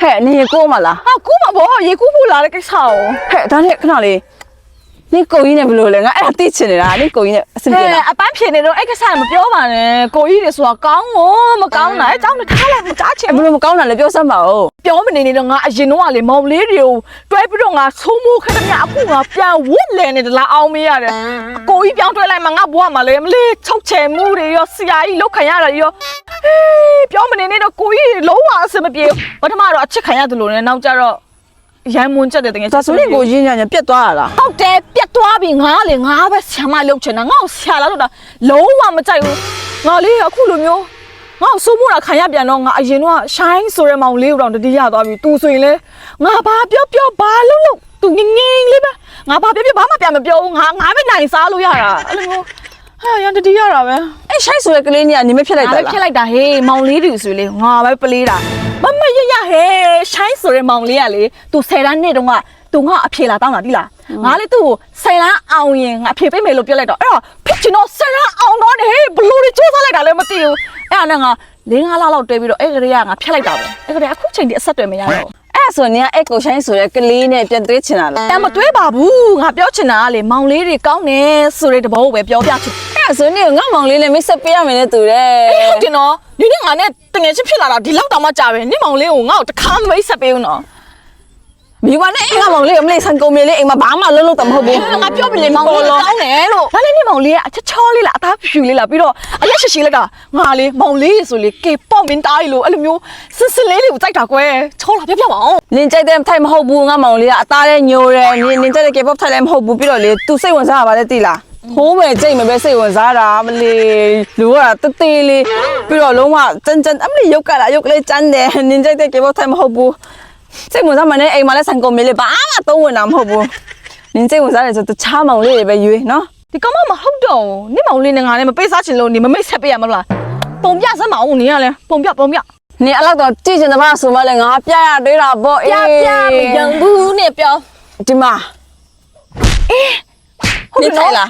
嘿，你过嘛啦？啊，姑嘛不，也姑不来了个啥哦？嘿，但是看哪里？你狗一年不录了，哎，对起来啦，你狗一年是不是？啊，半片那种，哎个啥么表嘛呢？故意的说讲我，么讲呢？长得看来么价钱？不是我讲了，表什么哦？表面那种啊，一弄啊的毛里头，拽不中啊，从木开的面姑啊，变稳来的拉奥米啊的，故意变出来嘛，我嘛嘞，嘞抽钱木的哟，是呀，一路看下来哟，哎，表面那种故意老啊什么表，我他妈的去看下子路呢，那家伙。人们这的等于咋说你狗一年别多了？好的，别多比我嘞，我把钱嘛留起来，我下来了的，老啊么在乎，我嘞要苦了没有？我收木了看下边咯，我一弄山所人毛溜让的底下多比多水嘞，我把表把路都硬硬嘞呗，我把表把嘛边么表，我被难杀路呀啦，哎呦，哎呀，这底下了呗。哎，谁说的个你啊？你们骗来的啦？骗来的嘿，毛里头水嘞，我被不理啦。妈妈呀呀嘿，山所人毛里啊嘞，都晒烂那种啊，都我撇啦当哪里啦？我嘞都晒烂熬夜，我撇被没路表来的，哎呀，撇起喏晒烂熬喏的嘿，不路的做啥来的嘞么丢？哎呀那个，零下拉老对比了，哎个呀我撇来的，哎个呀苦情的实对没呀喽。哎，说你哎，狗山说的个你呢变对起来了。哎么对吧不？我表起哪里毛里的讲呢，所以的宝贝表起。哎，说你我忙里呢没设备啊，没得做嘞。哎，好的喏，你那俺呢，等下去撇啦，你老大妈家呗，你毛里我这看没设备喏。มีวันนี้เองมองเลยไม่เลยสังคมเลยเองมาบ้ามาลุ้นๆแต่มาบุก ငါပြောပြလေမောင်လေးကောင်းတယ်လို့ဒါလည်းနေမောင်လေးကချောလေးလားအသားဖြူလေးလားပြီးတော့အရက်ရှိရှိလိုက်တာငါလေးမောင်လေးဆိုလေကေပေါ့မင်းသားကြီးလို့အဲ့လိုမျိုးစစ်စစ်လေးလေးကိုကြိုက်တာကွယ်ချောလာပြပြပါအောင် နင်ကြိုက်တဲ့ထိုင်မဟုတ်ဘူးငါမောင်လေးကအသားလေးညိုတယ်နင်ကြိုက်တဲ့ K-pop ထိုင်လည်းမဟုတ်ဘူးပြီးတော့လေသူစိတ်ဝင်စားတာပါလေသိလားထိုးမယ်ကြိတ်မယ်ပဲစိတ်ဝင်စားတာမလေးလူကတသေးလေးပြီးတော့လုံးဝ真အမလေးရုပ်ကလာရုပ်ကလေးကျန်းတယ်နင်ကြိုက်တဲ့ K-pop ထိုင်မဟုတ်ဘူးစိတ်ဝင်စားမှလည်းအိမ်မှာလည်းဆန်ကုန်မေးလေးဘာမှသုံးဝင်တာမဟုတ်ဘူးနင်စိတ်ဝင်စားတယ်ဆိုတခြားမောင်လေးတွေပဲရွေးနော် ဒီကောင်မဟုတ်တော့နေမောင်လေးနဲ့ငါလည်းမပေးစားချင်လို့နေမမိတ်ဆက်ပေးရမလားပုံပြစမ်းမအောင်နေရလဲပုံပြနင်အဲ့လောက်တော့ကြည့်ချင်တဲ့ဘာဆိုမှလည်းငါပြရသေးတာပေါ့အေးပြမရံဘူးနဲ့ပြော ဒီမှာအေးဟုတ်တယ်လား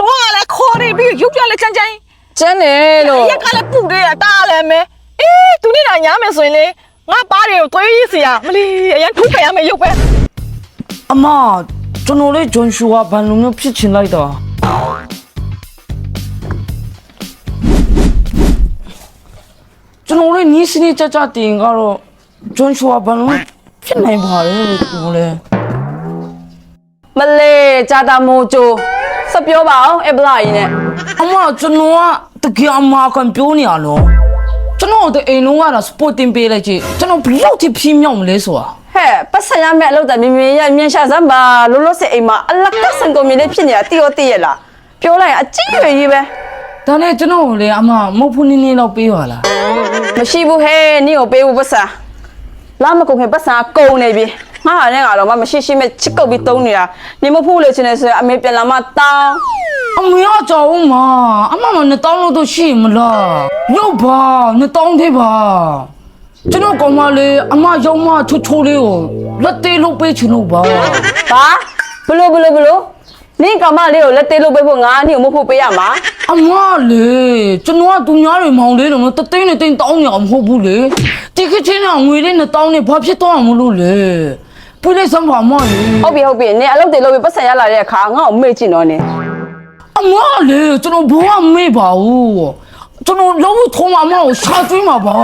တော့လည်းခေါ်နေပြီးရုပ်ပြလည်းချမ်းချမ်း ကျန်းတယ်လို့ ရက်ကလည်းပူတယ်တားလည်းမဲအေးသူနေတာညာမယ်ဆိုရင်လေငါပါးတွေကိုသွေးရည်စီရမလီအရင်ထုတ်ခဲ့ရမယ်ရုပ်ပဲ အမကျွန်တော်လေးဂျွန်ရှူကဘန်လိုမျိုးဖြစ်ချင်လိုက်တာကျွန်တော်လေးနီးစနေကြတင်ကတော့ဂျွန်ရှူကဘန်လိုဖြစ်နိုင်ပါလေကိုလေ မလေးဂျာတာမိုဂျိုစပြောပါအောင်အပလာကြီးနဲ့ အမကျွန်တော်ကတကယ်အမကန်ပြောနေရလို့ကျွန်တော်တို့အိမ်လုံးကတော့စပိုတင်ပေးလိုက်ကြည့်ကျွန်တော်ဘယ်လောက်ထိပြင်းမြောက်မလဲဆိုတာ ဟဲ့ပတ်စံရမယ့်အလုပ်တာမြင်မြင်ရမြန်ရှာစမ်းပါလောလောဆယ်အိမ်မှာအလကဆန်ကုန်မြင်လေးဖြစ်နေတာတိရောတိရလားပြောလိုက်အကြည့်ရွယ်ကြီးပဲ ဒါနဲ့ကျွန်တော်လေအမမဟုတ်ဘူးနည်းနည်းတော့ပေးပါလား မရှိဘူးဟဲ့နင့်ကိုပေးဘူးပတ်စံလာမကုန်ခင်ပတ်စံကုန်နေပြီငါဟာနဲ့ကတော့မရှိမဲ့ချစ်ကုတ်ပြီးတုံးနေတာနေမဖို့လို့ချင်နေဆိုရင်အမေပြန်လာမှတောင်း အမေကကြောက်ဦးမအမမနဲ့တောင်းလို့တော့ရှိမလားရုပ်ပါနဲ့တောင်းသေးပါကျွန်တော်ကောင်မလေးအမရောက်မချိုးလေးကိုလက်သေးလုပ်ပေးချင်လို့ပါ ဘာဘလို့နင့်ကောင်မလေးကိုလက်သေးလုပ်ပေးဖို့ငါနင့်ကိုမဖို့ပေးရမှာ အမလေးကျွန်တော်ကသူများတွေမောင်လေးတော့တသိန်းနဲ့သိန်းတောင်းနေအောင်မဟုတ်ဘူးလေဒီခချင်းကငွေလေးနဲ့တောင်းနေဘာဖြစ်တော့မလို့လေပြည့်လိုက်စမ်းပါမလေး ဟုတ်ပြီနင်အလုပ်တွေလုပ်ပြီးပတ်စံရလာတဲ့အခါငါ့ကိုမေ့ကြည့်တော့နင် အမလေးကျွန်တော်ဘဝမေ့ပါဘူးကျွန်တော်လုံးဝထုံးမအမကိုရှာကျွေးမှာပါ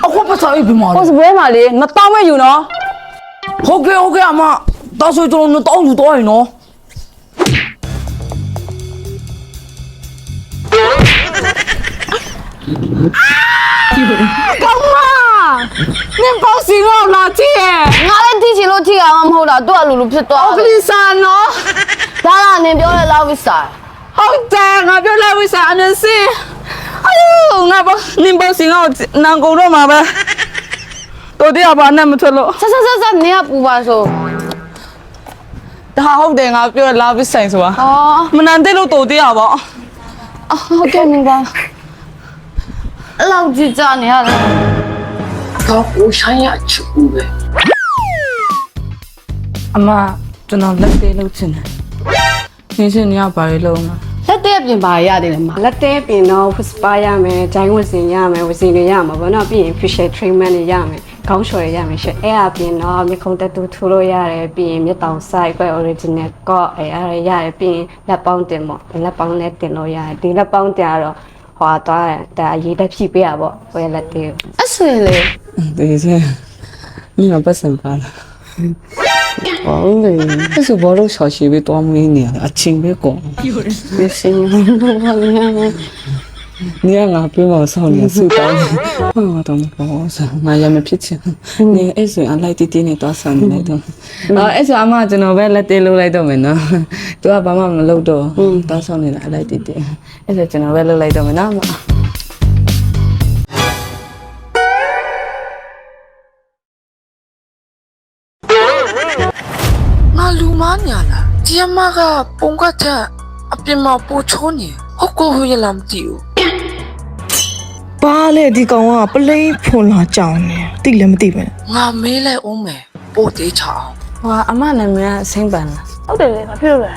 အခုပတ်စံအိပ်ပြီးမှာ ဟိုစပွဲမှာလေမတောင်းမဲ့ယူနော် ဟုတ်ကဲ့အမဒါဆိုကျွန်တော်တောင်းယူတော့ရင်နော် ကောင်းမနင်ပေါ့စီရောလာကြည့်ရဲ့ ငါလည်းတီးချင်လို့ထိအောင်မဟုတ်တာသူ့အလိုလိုဖြစ်သွား အော်ကလေးစာနော် ဒါကနင်ပြောတဲ့လောက်ဝိစာ ဟုတ်တယ်ငါပြောလိုက်ဝိစာအနစင်အယူငါပေါ့နင်ပေါ့စီရောနန်ကုန်တော့မှာပဲတို့တရားဘာနဲ့မထွက်လို့ ဆက်နင်ကပူပါဆို ဒါဟုတ်တယ်ငါပြောလာပြီးဆိုင်ဆိုတာ အော် မနန်တဲ့လို့တို့တရားပေါ့ ဟုတ်ကဲ့မင်္ဂလာအလောက်ကြည့်ကြနေရတယ် တော့ကိုဆိုင်ရချူပဲအမကျွန်တော်လက်သေးလုပ်ချင်တယ်နေစင်နေရပါလေလုံးလား လက်သေးပြင်ပါရတယ်လေမလက်သေးပြင်တော့ spa ရမယ်ဂျိုင်းဝစဉ်ရမယ်ဝစဉ်တွေရမှာပေါ့နော်ပြီးရင် facial treatment တွေရမယ်ခေါင်းလျှော်တွေရမယ်ရှင့်အဲ့အပြင်တော့မျက်ခုံးတက်တူထိုးလို့ရတယ်ပြီးရင်မျက်တောင်ဆိုင်ပဲ original ကော့အဲ့အရရတယ်ပြီးရင်လက်ပေါင်းတင်ပေါ့လက်ပေါင်းလည်းတင်လို့ရတယ်ဒီလက်ပေါင်းတင်ကတော့ဟွာသွားတယ်ဒါအရေးတက်ဖြည့်ပေးရပေါ့ဝယ်လက်သေးအဆွေလေ 对噻，你那不生发了。哦嘞，这是我都小学被多每年啊，亲别讲。别信我你看俺别往上年收到，我都没搞啥，俺也没脾气。你一岁俺来弟弟你多少年来的？啊，一岁阿妈真的为来弟路来的没呢？都阿爸妈们路多，多少年来弟弟？一岁真的为路来的没呢嘛？ ငါလူမညာလားဒီအမကပုံကတဲ့အပြင်မှာပို့ချိုးနေဟုတ်ကိုဟိုရလားမသိဘူး ဘာလဲဒီကောင်ကပလိန်ဖွန်လာကြောင်နေတိလည်းမသိပဲ ငါမေးလိုက်အောင်မယ်ပို့သေးချအောင် 哇，阿妈那边上班了。 ဟုတ်တယ်လေဘာဖြစ်လို့လဲ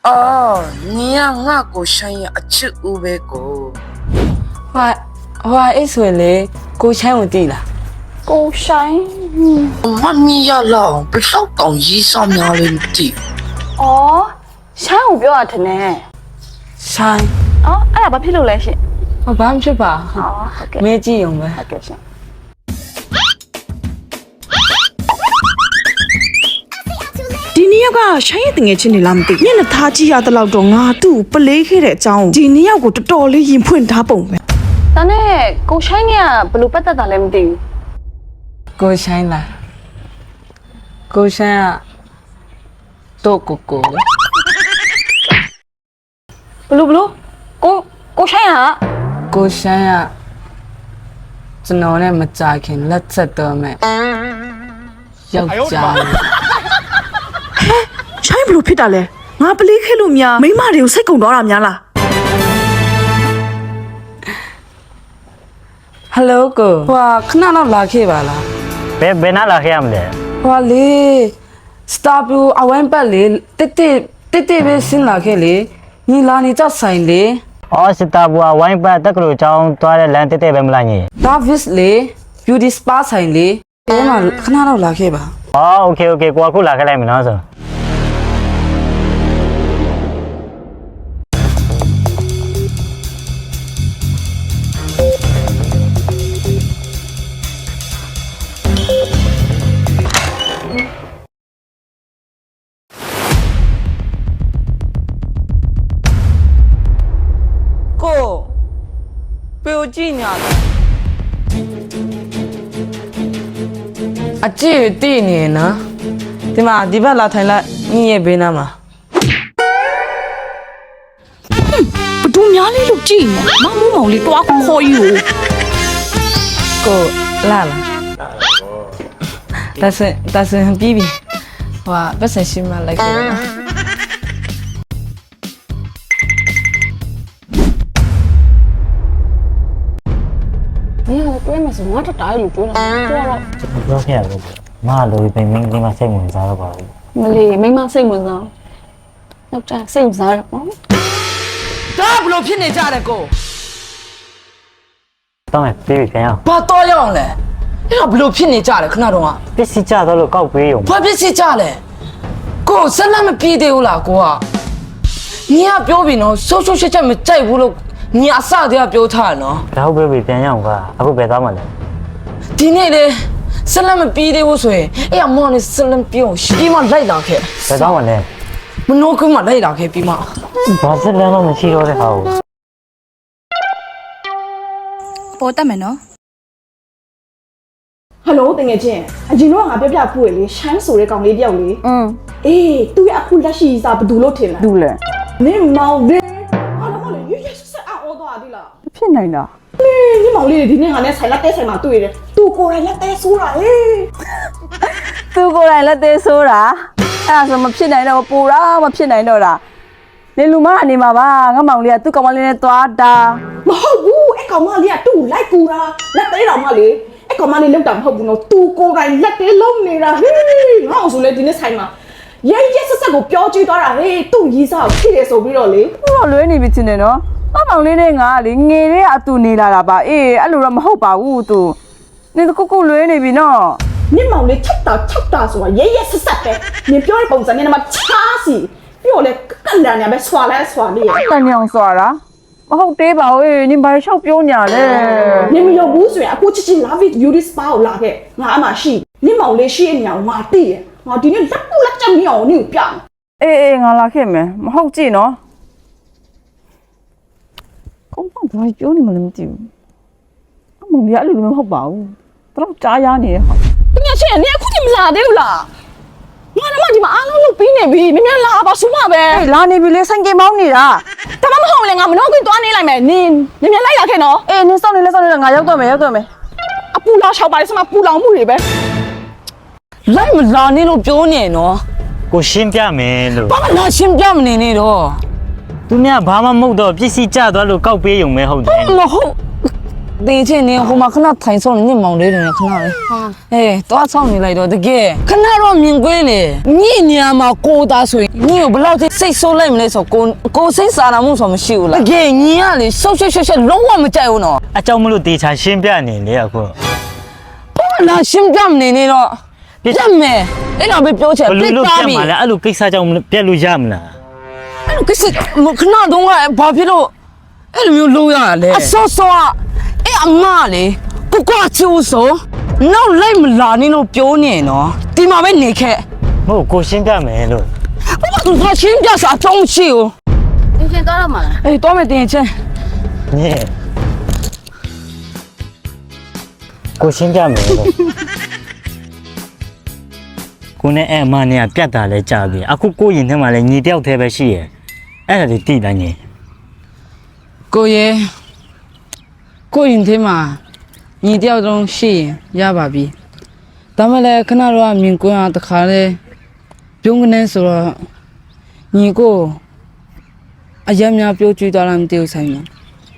အော်ညီကငါကိုဆိုင်ရအချစ်ဦးပဲကို 哇，一岁嘞，过千我地了。 ကိုဆိုင် မမီရလောက်ဘယ်တော့တောင်ရေးစားများလဲမသိ ဩဆိုင်ကိုပြောရတဲ့နဲ့ 山， အော်အဲ့ဒါဘာဖြစ်လို့လဲရှင် 我办不去吧？ ဟောဟုတ်ကဲ့ 没几用呗。 ဟုတ်ကဲ့ရှင် ဒီနှစ်ယောက်ကရှိုင်းရဲ့တငယ်ချင်းတွေလားမသိညနေသားကြည့်ရတဲ့လောက်တော့ငါသူ့ကိုပလေးခဲ့တဲ့အကြောင်းဒီနှစ်ယောက်ကိုတော်တော်လေးရင်ဖွင့်ထားပုံပဲ ဒါနဲ့ကိုဆိုင်ကဘယ်လိုပတ်သက်တာလဲမသိဘူး 过山啦，过山啊，多哥哥。 ဘလို့ကိုဆိုင်က 过山啊，真的呢没扎开，那这都没。要加。 ရှိုင်းဘလို့ဖြစ်တာလဲငါပလေးခဲ့လို့များမိမတွေကိုစိတ်ကုန်တော့တာများလား Hello 哥，哇，看到那拉开吧啦？ ဘယ်နာလာခဲ့ရမလဲ 哇嘞，Star Blue အဝမ်းပတ်လေတက်ပဲစင်းလာခဲ့လေညီလာနေကြဆိုင်လေ အော်စတာဘူဝိုင်းပတ်တက်ကလို့ចောင်းသွားတဲ့လမ်းတက်ပဲမလားညီ Davis လေ Beauty Spa ဆိုင်လေအဲ့မှာခဏတော့လာခဲ့ပါ အော်โอเคကိုအခုလာခဲ့လိုက်မယ်နော်ဆို ကိုပြိုကြည့်ညာလားအကြည့်တည်နေနော်ဒီမှာဒီဘက်လာထိုင်လိုက်ညီရဲ့ဘေးနားမှာ ဘဒူများလေးလို့ကြည့်နေမောင်မောင်လေးတွားခေါ်ယူ ကိုလာလာဒါစင်ပြီးပြီဟိုပတ်စံရှိမှလိုက်ခဲ့နော် 你要对面是我这大路对了对了 ပြောခဲ့ရလို့မလိုပြီးမင်းကလေးမစိတ်ဝင်စားတော့ပါဘူး မလေးမိမစိတ်ဝင်စားယောက်ျားစိတ်ဝင်စားရပေါ့ ဒါဘလို့ဖြစ်နေကြတယ်ကို တော့မယ်ပြေးပြန်အောင် ဘာတော့ရအောင်လဲအဲ့ဒါဘလို့ဖြစ်နေကြတယ်ခဏတော့ ပစ္စည်းကြတော့လို့ကောက်ပေးရုံ ဘာဖြစ်စီကြလဲကိုဆက်လက်မပြေးသေးဘူးလားကိုကညီကပြောပြီနော်ဆိုးဆိုးရှက်ချက်မကြိုက်ဘူးလို့ညီအစတည်းကပြောထားတယ်နော် ဒါဟုတ်ပြီပြန်ရအောင်ကအခုပဲသွားမှလဲ ဒီနေ့လေဆက်လက်မပြေးသေးဘူးဆိုရင်အဲ့အမောင်နဲ့ဆက်လက်ပြေးအောင်ပြီးမှလိုက်လာခဲ့ ဘယ်သွားမှလဲ မနှိုးကမှလိုက်လာခဲ့ပြီးမှ ဘာစက်လမ်းတော့မရှိတော့တဲ့ဟာကို ပေါ်တက်မယ်နော် ဟယ်လိုတငယ်ချင်းအရင်တော့ငါပြပြဖူးရလေရှိုင်းဆိုတဲ့ကောင်လေးတယောက်လေအေးသူ့ရဲ့အခုလက်ရှိစားဘဒူလို့ထင်လား ဒူလဲ နင်းမောင်လေးဟာတော့မလေးရွဆက်အော်သွားသည်လား ဖြစ်နိုင်တာ ဒီမောင်လေးဒီနေ့ငါနဲ့ဆိုင်လက်တဲဆိုင်မှာတွေ့တယ်သူကိုယ်တိုင်လက်တဲဆိုးတာဟေး သူကိုယ်တိုင်လက်သေးဆိုးတာအဲ့ဒါဆိုမဖြစ်နိုင်တော့ပူတာမဖြစ်နိုင်တော့တာနေလူမအနေမှာပါငါမောင်လေးကသူ့ကောင်မလေးနဲ့သွားတာ မဟုတ်ဘူးအဲ့ကောင်မလေးကသူ့လိုက်ကူတာလက်သေးတော်မလေးအဲ့ကောင်မလေးလောက်တာမဟုတ်ဘူးနော်သူကိုယ်တိုင်လက်သေးလုံးနေတာဟေးငါ့အောင်ဆိုလေဒီနေ့ဆိုင်မှာ ရဲဆက်ဆက်ကိုပြောကြည့်သွားတာဟေးသူ့ရီးစားကိုဖြစ်တယ်ဆိုပြီးတော့လေ ခုတော့လွဲနေပြီချင်းနေနော်အမောင်လေးနဲ့ငါလေငယ်တဲ့အတူနေလာတာပါအေးအဲ့လိုတော့မဟုတ်ပါဘူးသူနင်ကိုလွဲနေပြီနော် နင့်မောင်လေးချက်တာဆိုတာရဲဆက်ဆက်ပဲနင်ပြောတဲ့ပုံစံနဲ့မှချားစီပြောလေကန်တန်နေပဲဆွာလဲဆွာနေရ တန်ညောင်စွာတာမဟုတ်သေးပါဘူးအေးနင်ဘာလျှောက်ပြောညာလဲ နင်မယုံဘူးဆိုရင်အခုချစ် love it beauty spa ကိုလာခဲ့ငါအမှရှိနင့်မောင်လေးရှိတဲ့နေရာကိုငါသိရငါဒီနေ့လက်ချက်မြောင်နင့်ကိုပြမယ် အေးငါလာခဲ့မယ်မဟုတ်ကြည့်နော်ကောင်းပါဘာပြောနေမှလည်းမသိဘူးအမောင်ကြီးအဲ့လိုမဟုတ်ပါဘူးတော့ကြားရနေတယ်ဟာ တကယ်ချင်းနင်အခုဒီမလာသေးဘူးလားငါတော့ဒီမှာအားလုံးလုပ်ပြီးနေပြီမြန်လာပါဆိုမှပဲ အေးလာနေပြီလေဆိုင်ကမောင်းနေတာ ဒါမှမဟုတ်လေငါမနှောခွင့်သွားနေလိုက်မယ်နင်မြန်လိုက်လာခဲ့နော် အေးနင်စောင့်နေငါရောက်တော့မယ် အပူလောင်ရှောက်ပါလေစမပူလောင်မှုတွေပဲ လိုက်မလာနေလို့ပြောနေနော် ကိုရှင်းပြမယ်လို့ ဘာမှလာရှင်းပြမနေနဲ့တော့ သူများဘာမှမဟုတ်တော့ပစ္စည်းကျသွားလို့ကောက်ပေးရုံပဲဟုတ်တယ် မဟုတ်တင်းချင်းနေဟိုမှာခဏထိုင်ဆောင်နေမောင်လေးတွေခဏလေးအေးတော့ဆောင်နေလိုက်တော့တကယ်ခဏတော့မြင်ကွင်းလေညနေမှာကိုသားဆိုရင်ညကိုဘယ်လောက်ထိစိတ်ဆိုးလိုက်မလဲဆိုကိုစိတ်စာနာမှုဆိုမရှိဘူးလားတကယ်ညကလေဆုပ်ရှက်လုံးဝမကြိုက်ဘူးနော် အကြောင်းမလို့တေချာရှင်းပြနေလေအခု ဘာလာရှင်းပြမနေနဲ့တော့ပြတ်မယ်အဲ့တော့ပဲပြောချင် ဘယ်လို ပြတ် လုပ် သွား ပြ ပြီ မှာလဲအဲ့လိုကိစ္စကြောင့်ပြက်လို့ရမလား အဲ့လိုကိစ္စခဏတော့ဘာဖြစ်လို့အဲ့လိုမျိုးလုပ်ရလဲအဆောဆောအဲ့အမလေကိုချူဆိုနောက်လိုက်မလာနေလို့ပြောနေနော်ဒီမှာပဲနေခဲ့ မဟုတ်ကိုရှင်းပြမယ်လို့ ဘာလို့ငါရှင်းပြစာအကြောင်းရှိဘူး တင်ချင်းသွားတော့မှာလား အေးတော့မတင်ချင်း ညဲ့ကိုရှင်းပြမယ်လို့ကိုနဲ့အဲ့အမနဲ့ကပြတ်တာလဲကြာပြီအခုကိုရင်ထဲမှာလဲညီတယောက်တည်းပဲရှိရယ်အဲ့ဒါလေးတိတိုင်းညင် ကိုရင်သေးမှာညီတယောက်တုံးရှိရင်ရပါပြီဒါမှလည်းခဏတော့မြင်ကွင်းအောင်တခါလဲပြုံးကနေဆိုတော့ညီကိုအရက်များပြောကြည့်သွားလားမသိဘူးဆိုင်မှာ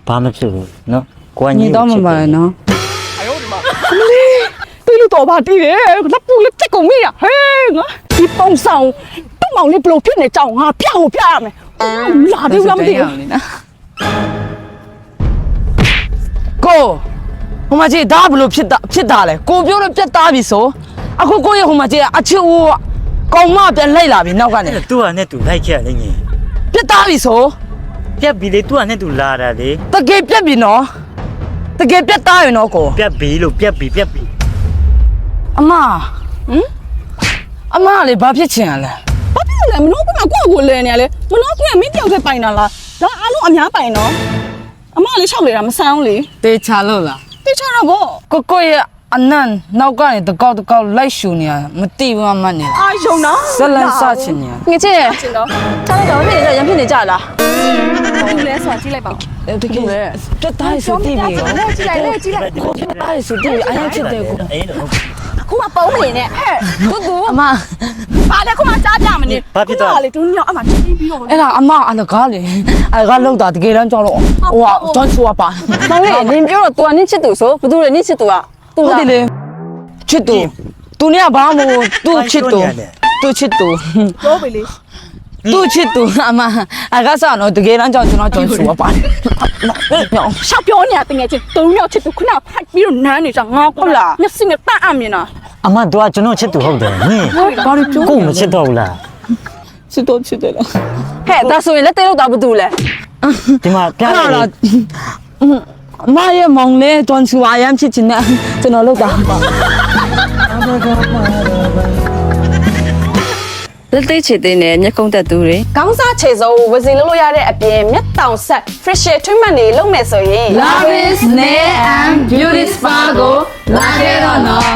ဘာမှဖြစ်ဘူးနော်ကိုက ညီ ညီ တော့မ ကိုချစ် ပါ တယ် နော် ပြေးလို့တော့ပါတည်တယ်လက်ပူလက်ချက်ကုန်မိရဟဲ့ငါဒီပုံဆောင်တုံမောင်လေးဘလို့ဖြစ်နေကြောင်ငါပြရမယ်လာသေးဘူးလားမသိဘူး ကိုဟိုမှာကြီးဒါဘလို့ဖြစ်တာလဲကိုပြောလို့ပြတ်သားပြီဆိုအခုကိုရဲ့ဟိုမှာကြီးအချစ်ဦးကောင်မပြန်လိုက်လာပြီနောက်ကနေ အဲ့သူကနဲ့သူလိုက်ခဲ့ရလေညင် ပြတ်သားပြီဆို ပြက်ပြီလေသူကနဲ့သူလာတာလေ တကယ်ပြတ်ပြီနော်တကယ်ပြတ်သားရနော်ကို ပြက်ပြီလို့ပြက်ပြီ အမအမလေဘာဖြစ်ချင်ရလဲ ဘာဖြစ်လဲမနှောခွင့်ကကိုလဲနေရလဲမနှောခွင့်ကမင်းတယောက်တည်းပိုင်တာလားဒါအားလုံးအများပိုင်နော်အမလေးလျှောက်လေတာမဆန်းဘူးလေ တေချာလို့လား သိချတော့ဗော ကိုရဲ့အနန်နောက်ကနေတကောက်လိုက်ရှူနေရမတိဘူးအမနဲ့ အာယုံနော် ဇလန်စချင်နေရ ငါချစ် ချင်တော့ ထားလိုက်တော့ဖြစ်နေကြရမ်းဖြစ်နေကြလား သူလဲဆိုတာကြည့်လိုက်ပါဦး တကယ်ပြတ်သားရဆိုတိပြီရော လဲကြည့်လိုက်လဲကြည့်လိုက် ကိုပြတ်သားရဆိုတိပြီအရင်ချစ်တယ်ကို အေးတော့ ခုမှပုံးနေနဲ့ဟဲ့သူ အမ ပါလေခုမှကြားပြမနေ ဘာဖြစ်သွား ခုမှလေသူညောင်းအမှချင်းပြီးတော့ အဲ့ဒါအမအလကားလေအလကားလောက်တာတကယ်တမ်းကြောက်လို့ဟိုကတွန်းဆူပါ မောင်လေးနင်ပြောတော့ तू ကနင့်ချစ်သူဆိုဘယ်သူလဲနင့်ချစ်သူက तू ဟုတ်တယ်လေချစ်သူသူเนี่ยဘာမှမဟုတ်သူ့ချစ်သူသူ့ချစ်သူ ပြောပြီလေ သူ့ချစ်သူအမအကားစားတော့တကယ်တမ်းကြောက်ကျွန်တော်တွန်းဆူပါ ရှောက်ပြောနေတာတကယ်ချင်းသူညောင်းချစ်သူခုနဖိုက်ပြီးတော့နန်းနေကြငါဟုတ်လားမျက်စိနဲ့တန့်အမြင်တာ အမတို့ကကျွန်တော်ချစ်သူဟုတ်တယ်ညင် ဘာလို့ပြော ကိုမချစ်တော့ဘူးလား ချစ်တော့ချစ်တယ်လား ဟဲ့ဒါဆိုရင်လက်သေးလောက်တာဘာတူလဲ ဒီမှာပြ အဲ့ လိုက် ဒါ လေ အမရဲ့မောင်လေးတွန်းဆူအရမ်းဖြစ်ချင်တယ်ကျွန်တော်လောက်တာပါ လက်သေးချစ်တဲ့နဲ့မျက်ကုံးတက်သူတွေ ခေါင်းစားခြေစုံဝစီလုပ်လို့ရတဲ့အပြင်မျက်တောင်ဆက် facial treatment တွေလုပ်မယ်ဆိုရင် Love is nail and beauty spa ကိုလာခဲ့တော့နော်